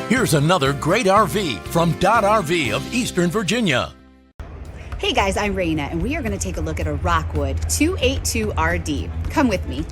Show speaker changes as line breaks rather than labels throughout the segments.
Here's another great RV from Dodd RV of Eastern Virginia.
Hey guys, I'm Raina, and we are going to take a look at a Rockwood 282RD. Come with me.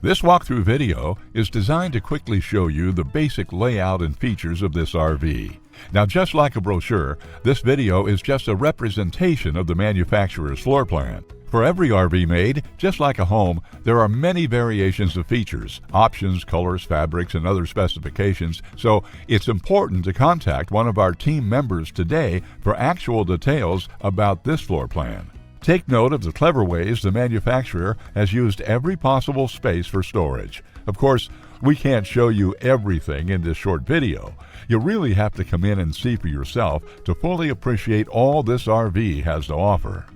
This walkthrough video is designed to quickly show you the basic layout and features of this RV. Now, just like a brochure, this video is just a representation of the manufacturer's floor plan. For every RV made, just like a home, there are many variations of features, options, colors, fabrics, and other specifications, so it's important to contact one of our team members today for actual details about this floor plan. Take note of the clever ways the manufacturer has used every possible space for storage. Of course, we can't show you everything in this short video. You really have to come in and see for yourself to fully appreciate all this RV has to offer.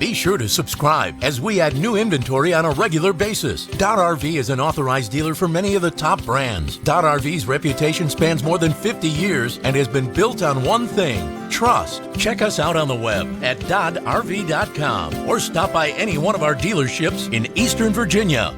Be sure to subscribe as we add new inventory on a regular basis. Dodd RV is an authorized dealer for many of the top brands. Dodd RV's reputation spans more than 50 years and has been built on one thing: trust. Check us out on the web at doddrv.com or stop by any one of our dealerships in Eastern Virginia.